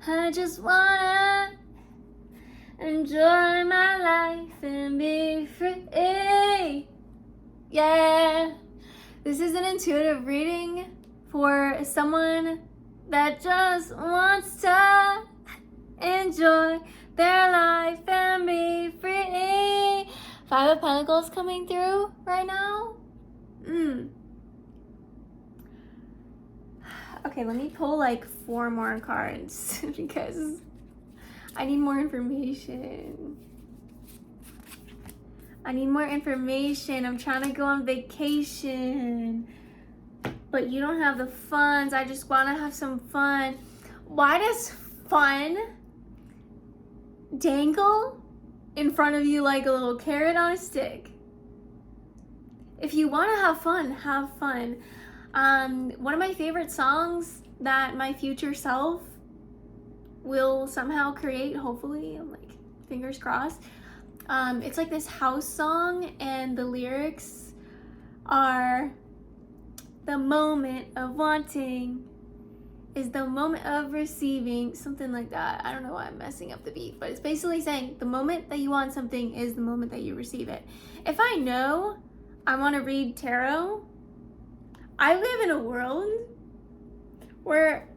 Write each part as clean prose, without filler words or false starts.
I just wanna enjoy my life and be free. Yeah. This is an intuitive reading for someone that just wants to enjoy their life and be free. Five of Pentacles coming through right now. Okay, let me pull like 4 more cards because I need more information. I'm trying to go on vacation, but you don't have the funds. I just want to have some fun. Why does fun dangle in front of you like a little carrot on a stick? If you want to have fun, have fun. One of my favorite songs that my future self will somehow create, hopefully, I'm like, fingers crossed. It's like this house song, and the lyrics are, the moment of wanting is the moment of receiving, something like that. I don't know why I'm messing up the beat, but it's basically saying the moment that you want something is the moment that you receive it. If I know I want to read tarot, I live in a world where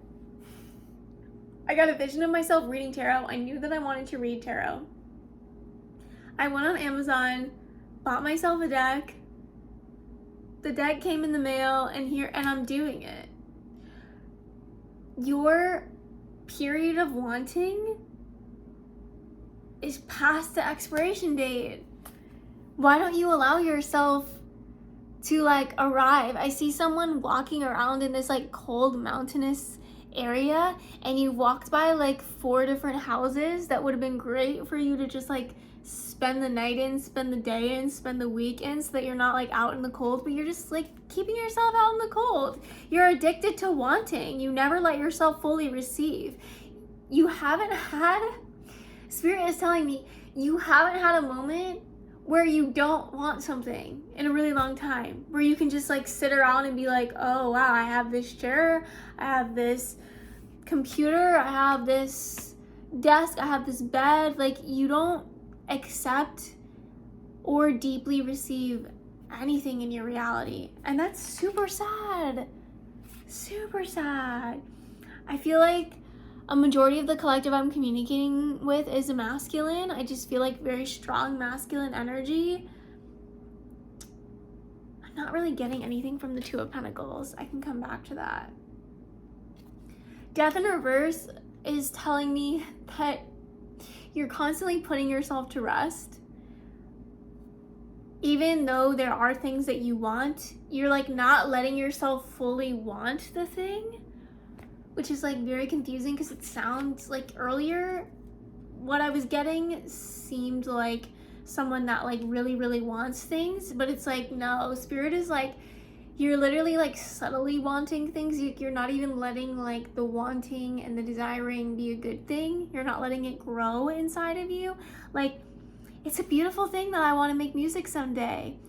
I got a vision of myself reading tarot. I knew that I wanted to read tarot. I went on Amazon, bought myself a deck. The deck came in the mail, and I'm doing it. Your period of wanting is past the expiration date. Why don't you allow yourself to like arrive? I see someone walking around in this like cold mountainous area, and you walked by like 4 different houses that would have been great for you to just like spend the night in, spend the day in, spend the week in, so that you're not like out in the cold, but you're just like keeping yourself out in the cold. You're addicted to wanting. You never let yourself fully receive. You haven't had, Spirit is telling me, you haven't had a moment where you don't want something in a really long time, where you can just like sit around and be like, oh wow, I have this chair, I have this computer, I have this desk, I have this bed. Like, you don't accept or deeply receive anything in your reality, and that's super sad. I feel like a majority of the collective I'm communicating with is a masculine. I just feel like very strong masculine energy. I'm not really getting anything from the Two of Pentacles. I can come back to that. Death in reverse is telling me that you're constantly putting yourself to rest. Even though there are things that you want, you're like not letting yourself fully want the thing, which is like very confusing, because it sounds like earlier what I was getting seemed like someone that like really wants things, but it's like, no, Spirit is like, you're literally like subtly wanting things. You're not even letting like the wanting and the desiring be a good thing. You're not letting it grow inside of you. Like, it's a beautiful thing that I want to make music someday.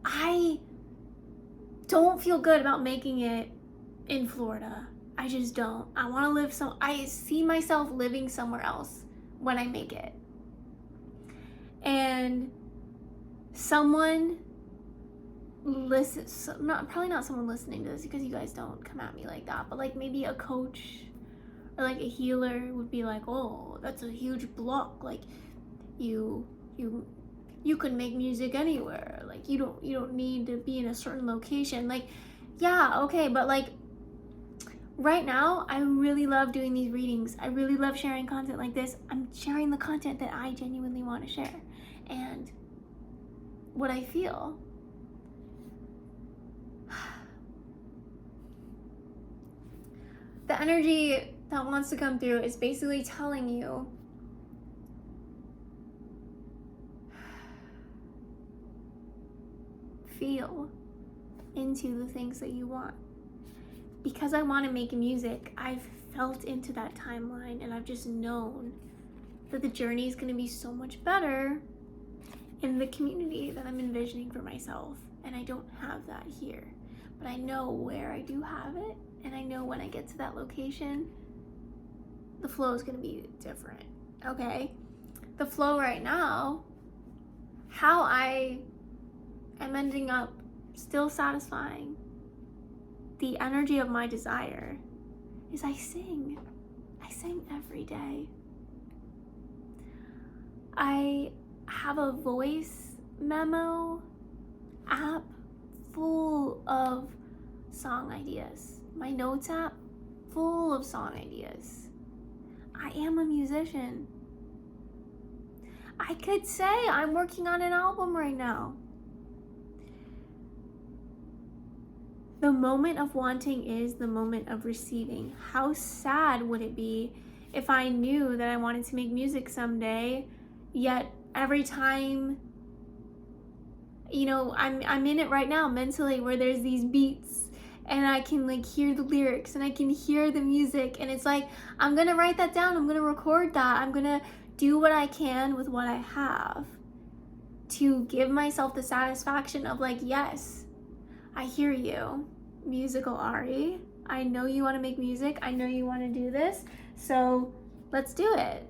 I don't feel good about making it in Florida. I just don't. I want to live I see myself living somewhere else when I make it. And someone listens, probably not someone listening to this, because you guys don't come at me like that, but like maybe a coach or like a healer would be like, oh, that's a huge block. Like, you could make music anywhere. Like, you don't need to be in a certain location. Like, yeah, okay, but like right now I really love doing these readings. I really love sharing content like this. I'm sharing the content that I genuinely want to share and what I feel. The energy that wants to come through is basically telling you feel into the things that you want. Because I want to make music, I've felt into that timeline, and I've just known that the journey is going to be so much better in the community that I'm envisioning for myself. And I don't have that here, but I know where I do have it, and I know when I get to that location, the flow is going to be different, okay? The flow right now, how I am ending up still satisfying the energy of my desire is I sing. I sing every day. I have a voice memo app full of song ideas. My notes app full of song ideas. I am a musician. I could say I'm working on an album right now. The moment of wanting is the moment of receiving. How sad would it be if I knew that I wanted to make music someday, yet every time, you know, I'm in it right now mentally where there's these beats and I can like hear the lyrics and I can hear the music, and it's like, I'm gonna write that down, I'm gonna record that, I'm gonna do what I can with what I have to give myself the satisfaction of like, yes, I hear you, musical Ari. I know you want to make music. I know you want to do this. So let's do it.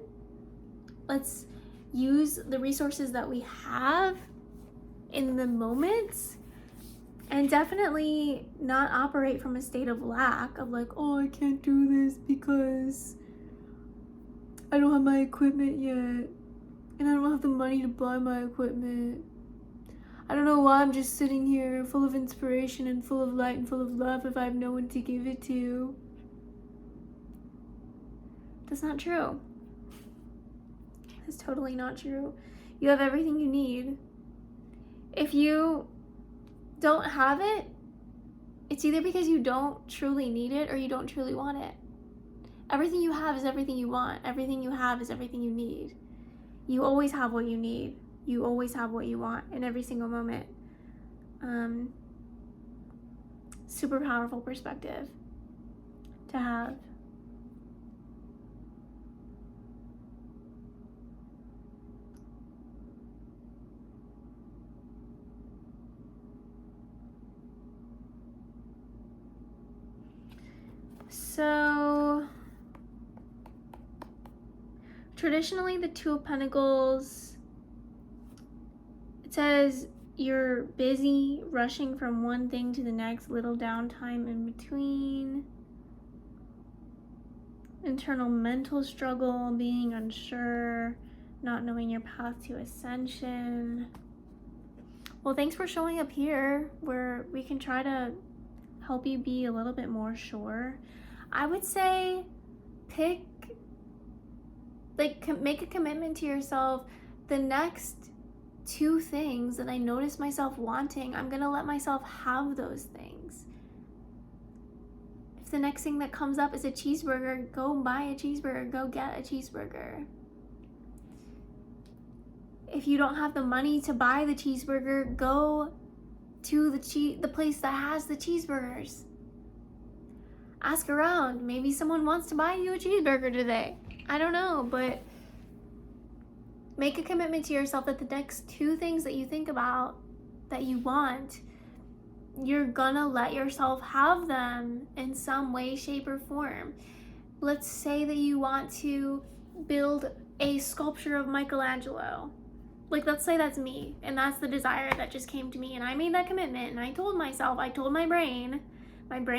Let's use the resources that we have in the moment, and definitely not operate from a state of lack of like, oh, I can't do this because I don't have my equipment yet, and I don't have the money to buy my equipment. I don't know why I'm just sitting here full of inspiration and full of light and full of love if I have no one to give it to. That's not true. That's totally not true. You have everything you need. If you don't have it, it's either because you don't truly need it or you don't truly want it. Everything you have is everything you want. Everything you have is everything you need. You always have what you need. You always have what you want in every single moment. Super powerful perspective to have. So, traditionally, the Two of Pentacles, it says you're busy rushing from one thing to the next, little downtime in between, internal mental struggle, being unsure, not knowing your path to ascension. Well, thanks for showing up here where we can try to help you be a little bit more sure. I would say make a commitment to yourself. The next two things that I notice myself wanting, I'm gonna let myself have those things. If the next thing that comes up is a cheeseburger, go buy a cheeseburger, go get a cheeseburger. If you don't have the money to buy the cheeseburger, go to the place that has the cheeseburgers. Ask around. Maybe someone wants to buy you a cheeseburger today. I don't know, but make a commitment to yourself that the next two things that you think about that you want, you're gonna let yourself have them in some way, shape, or form. Let's say that you want to build a sculpture of Michelangelo. Like, let's say that's me, and that's the desire that just came to me, and I made that commitment, and I told myself, I told my brain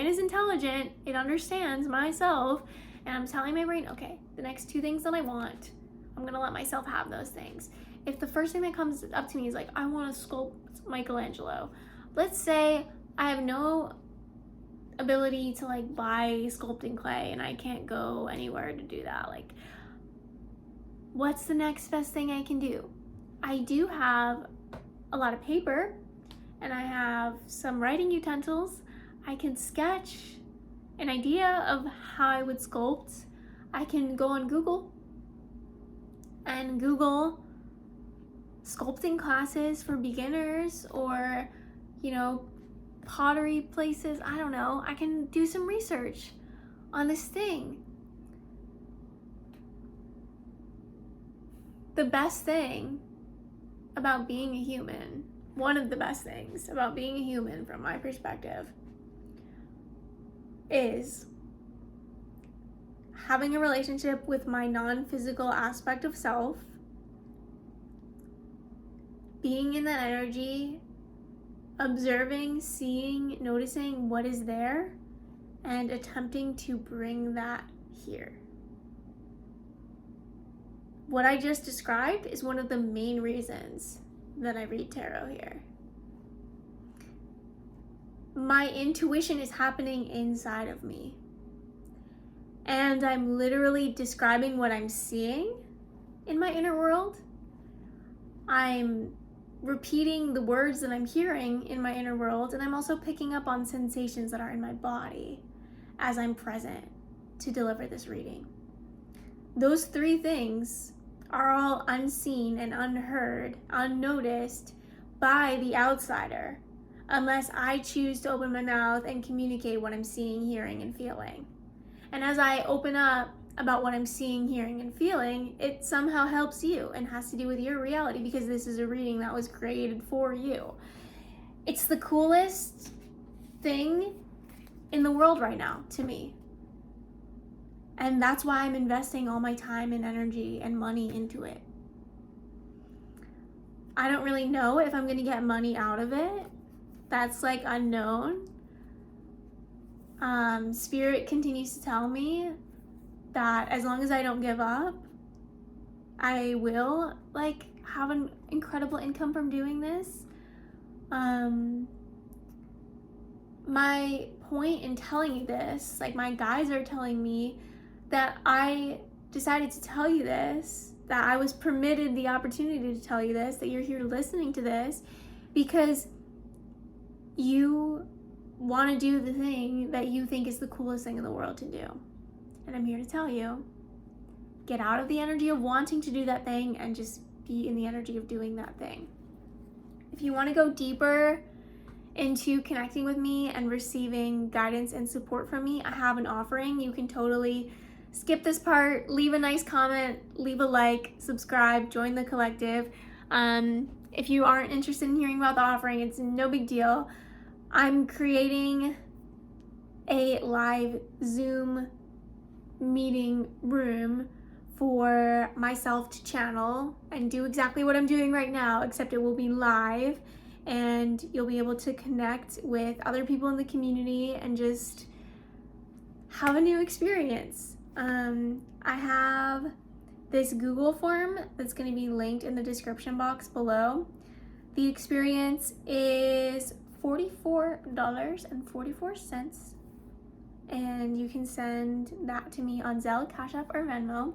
is intelligent, it understands myself, and I'm telling my brain, okay, the next two things that I want, I'm gonna let myself have those things. If the first thing that comes up to me is like, I want to sculpt Michelangelo, let's say I have no ability to like buy sculpting clay and I can't go anywhere to do that, like, what's the next best thing I can do? I do have a lot of paper and I have some writing utensils. I can sketch an idea of how I would sculpt. I can go on Google and Google sculpting classes for beginners, or, you know, pottery places. I don't know. I can do some research on this thing. The best thing about being a human, one of the best things about being a human from my perspective, is having a relationship with my non-physical aspect of self, being in that energy, observing, seeing, noticing what is there, and attempting to bring that here. What I just described is one of the main reasons that I read tarot here. My intuition is happening inside of me. And I'm literally describing what I'm seeing in my inner world. I'm repeating the words that I'm hearing in my inner world, and I'm also picking up on sensations that are in my body as I'm present to deliver this reading. Those three things are all unseen and unheard, unnoticed by the outsider, unless I choose to open my mouth and communicate what I'm seeing, hearing, and feeling. And as I open up about what I'm seeing, hearing, and feeling, it somehow helps you and has to do with your reality, because this is a reading that was created for you. It's the coolest thing in the world right now to me. And that's why I'm investing all my time and energy and money into it. I don't really know if I'm gonna get money out of it. That's like unknown. Spirit continues to tell me that as long as I don't give up, I will like have an incredible income from doing this. My point in telling you this, like my guides are telling me that I decided to tell you this, that I was permitted the opportunity to tell you this, that you're here listening to this, because you want to do the thing that you think is the coolest thing in the world to do. And I'm here to tell you, get out of the energy of wanting to do that thing and just be in the energy of doing that thing. If you want to go deeper into connecting with me and receiving guidance and support from me, I have an offering. You can totally skip this part, leave a nice comment, leave a like, subscribe, join the collective. If you aren't interested in hearing about the offering, it's no big deal. I'm creating a live Zoom meeting room for myself to channel and do exactly what I'm doing right now, except it will be live, and you'll be able to connect with other people in the community and just have a new experience. I have this Google form that's going to be linked in the description box below. The experience is $44.44, and you can send that to me on Zelle, CashApp, or Venmo.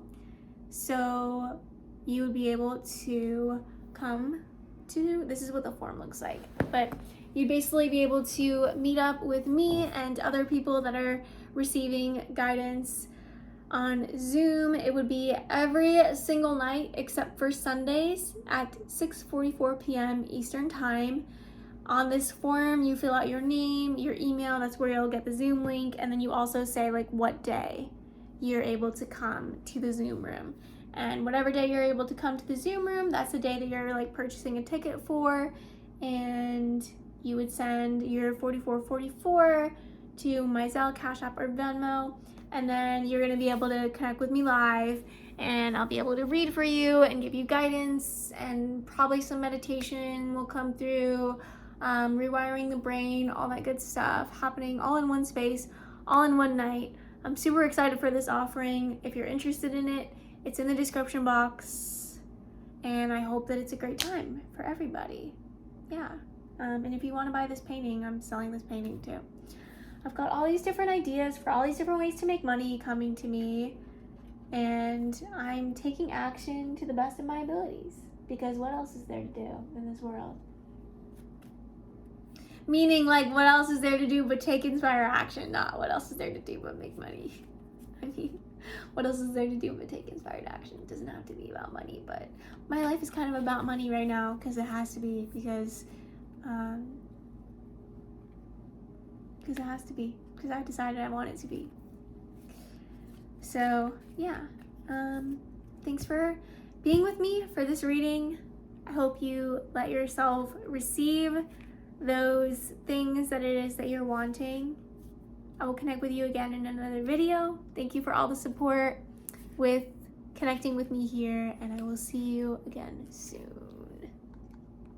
So you would be able to come to, this is what the form looks like, but you'd basically be able to meet up with me and other people that are receiving guidance on Zoom. It would be every single night except for Sundays at 6:44 p.m. Eastern Time. On this form, you fill out your name, your email, that's where you'll get the Zoom link, and then you also say like what day you're able to come to the Zoom room. And whatever day you're able to come to the Zoom room, that's the day that you're like purchasing a ticket for, and you would send your $44.44 to my Zelle, Cash App, or Venmo, and then you're gonna be able to connect with me live, and I'll be able to read for you and give you guidance, and probably some meditation will come through, rewiring the brain, all that good stuff happening all in one space, all in one night. I'm super excited for this offering. If you're interested in it, it's in the description box, and I hope that it's a great time for everybody. Yeah. And if you want to buy this painting, I'm selling this painting too. I've got all these different ideas for all these different ways to make money coming to me, and I'm taking action to the best of my abilities, because what else is there to do in this world? Meaning, like, what else is there to do but take inspire action, not what else is there to do but make money. I mean, what else is there to do but take inspired action? It doesn't have to be about money, but my life is kind of about money right now, because it has to be, because it has to be, because I decided I want it to be. So yeah, thanks for being with me for this reading. I hope you let yourself receive those things that it is that you're wanting, I will connect with you again in another video. Thank you for all the support with connecting with me here, and I will see you again soon.